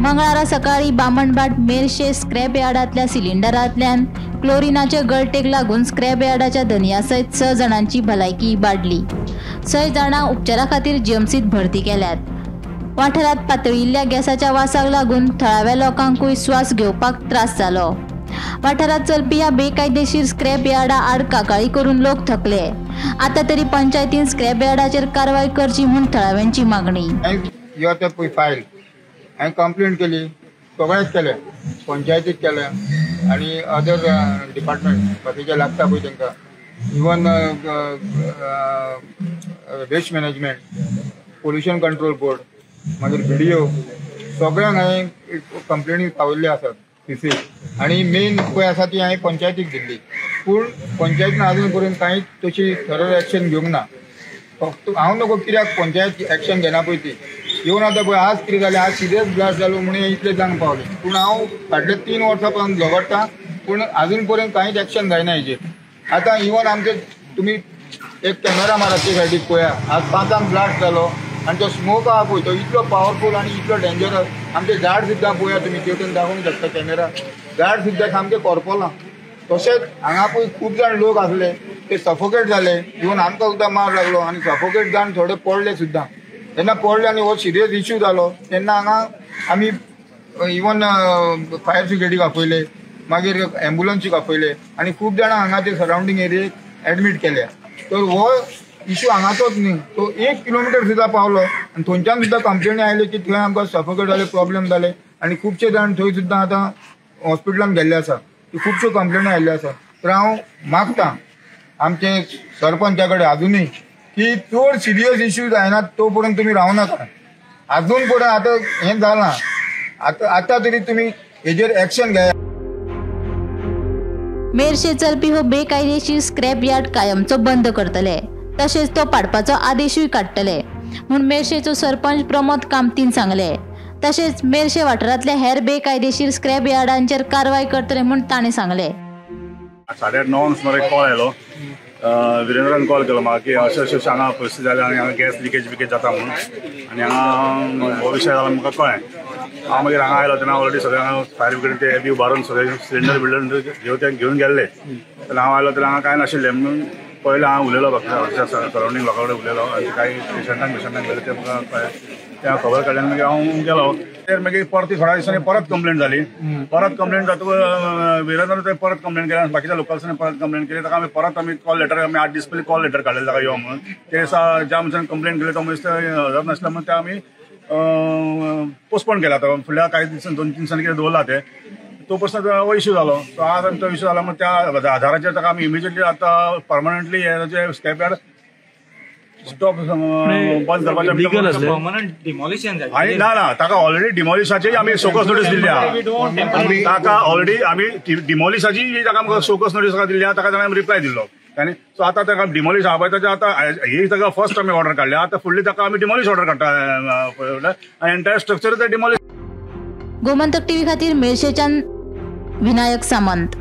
मंगळारा सकाळी बामणबाट मेरशे स्क्रॅप यार्डातल्या सिलिंडरांतल्यान क्लोरिनाचे गळटेक लागून स्क्रॅप यार्डाच्या धनिया सयत 6 जणांची भलायकी इबाडली। 6 जाणां उपचारा खातीर जीएमसीत भरती केल्यात। वाठारात पातळिल्ल्या गॅसाच्या वासाक लागून थळाव्या लोकांकूय श्वास घेवपाक त्रास जालो। वाठारात चलपी ह्या बेकायदेशीर स्क्रॅप यार्डा आड कागाळी करून लोक थकले। आता तरी पंचायतीन स्क्रॅप यार्डाचेर कारवाई करची म्हूण थळाव्यांची मागणी। फायल हांवें कंप्लेंट केली, सगळेंच केलें, पंचायतीक केलें आनी अदर डिपार्टमेंट बाकीचे लागता पळय तांकां, even waste management, pollution control board, मागीर BDO सगळ्यांक हांवें कंप्लेनी पावयल्ले आसात सीसी। आनी मेन पळय आसा ती हांवें पंचायतीक दिल्ली, पूण पंचायतीन आजून पर्यंत कांयच तशी थरड एक्शन घेवंक ना। फक्त हांव नको कित्याक पंचायत एक्शन घेना पळय ती येवन आतां पळय आज कितें जालें, आज सिरियस ब्लास्ट जालो म्हणून इतलें जांग पावलें, पूण हांव फाटले 3 वर्सां पासून झगडटां पूण आजून पर्यंत कांयच एक्शन जायना हेजेर। आतां इवन आमचे तुमी एक कॅमेरा माराचे सायडीक पळया, आज 5 ब्लास्ट जालो आनी तो स्मोक आहा पळय तो इतलो पावरफूल आनी इतलो डेंजरस। आमचे झाड सुद्दां पळया तुमी तेवटेन दाखोवंक शकता कॅमेरा, झाड सुद्दां सामकें करपलां। तशेंच हांगा पळय खूब जाण लोक आसले ते सफोकेट जाले, इवन आमकां सुद्दां मार लागलो आनी सफोकेट जावन थोडे पडले सुद्दां। जेन्ना पडले आनी हो सिरियस इश्यू जालो तेन्ना हांगा आमी इवन फायर ब्रिगेडीक आपयले, मागीर एम्ब्युलन्सीक आपयले आनी खूब जाणां हांगा ते सरावंडींग एरियेक एडमीट केल्या। तर हो इश्यू हांगाचोच न्ही, तो 1 किलोमिटर सुद्दां पावलो आनी थंयच्यान सुद्दां कंप्लेनी आयले की थंय आमकां सफोकेट जाले, प्रॉब्लेम जाले आनी खुबशे जाण थंय सुद्दां आतां हॉस्पिटलांत गेल्ले आसा। खुबश्यो कंप्लेनी आयल्यो आसा। तर हांव मागतां आमचे सरपंचा कडेन अजुनूय की चड सिरियस इश्यू जायना तो पर्यंत तुमी रावं नाका। अजून पर्यंत आतां हें जालां, आतां तरी तुमी हेजेर एक्शन घेया। मेरशे चलपी हो बेकायदेशीर स्क्रॅप यार्ड कायमचो बंद करतले, तशेंच तो पाडपाचो आदेशूय काडटले म्हूण मेरशेचो सरपंच प्रमोद कामतीन सांगले। तशेंच मेरशे वाठारांतल्या हेर बेकायदेशीर स्क्रॅप यार्डांचेर कारवाय करतले म्हूण ताणें सांगले। 9:30 सुमार कॉल आयलो, विरेंद्रान कॉल केलो म्हाका की अशें हांगा परिस्थिती जाल्या आनी हांगा गॅस लिकेज जाता म्हणून, आनी हांगा हो विशय जाला म्हाका कळ्ळें। हांव मागीर हांगा आयलो तेन्ना ऑलरेडी सगळे हांगा फायर ब्रिगेड ते एबी उबारून सगळे सिलिंडर घेवन गेल्ले। तेन्ना हांव आयलो तेन्ना हांगा कांय नाशिल्लें म्हणून पयलें हांव उलयलो सरावंडींग लोकां कडेन उलयलो आनी काही पेशंटांक गेले ते म्हाका त्या खबर काडल्यान मागीर हांव गेलो। मागीर परती थोड्या दिसांनी परत कंप्लेंट जाली, परत कंप्लेंट जातकच विरेंद्र परत कंप्लेंट केली, बाकीच्या लोकल्सांनी परत कंप्लेंट केली। ताका आमी कॉल लेटर 8 दीस पयलीं कॉल लेटर काडलें ताका यो म्हणून। ते दिसा ज्या मनशान कंप्लेंट केली तो मनीस हजर नासलो म्हणून ते आमी पोस्टपोन केला। फुडल्या कांय दिसांनी 2-3 दिसांनी कितें दवरला ते तो पर्सन हो इश्यू जालो। सो आज आमी तो इश्यू जाला म्हणून त्या आधाराचेर ताका आमी इमिजिएटली आतां परमनंटली हे स्क्रॅप यार्ड स्टॉप बंद करपाचें ना ताका ऑलरेडी डिमॉलिशाची आमी शोकस नोटीस दिल्ली आहा। ताका ऑलरेडी आमी डिमॉलिशाची ताका शोकस नोटीस दिल्ली आहा, ताका आमी रिप्लाय दिल्लो आनी सो आतां ताका डिमॉलिश आहा पळय ताचें आतां ही ताका फर्स्ट आमी ऑर्डर काडल्या, आतां फुडली ताका आमी डिमॉलिश ऑर्डर काडटा आनी एंटायर स्ट्रक्चर ते डिमॉलिश। गोमंतक टीव्ही खातीर मेरशेच्यान विनायक सामंत।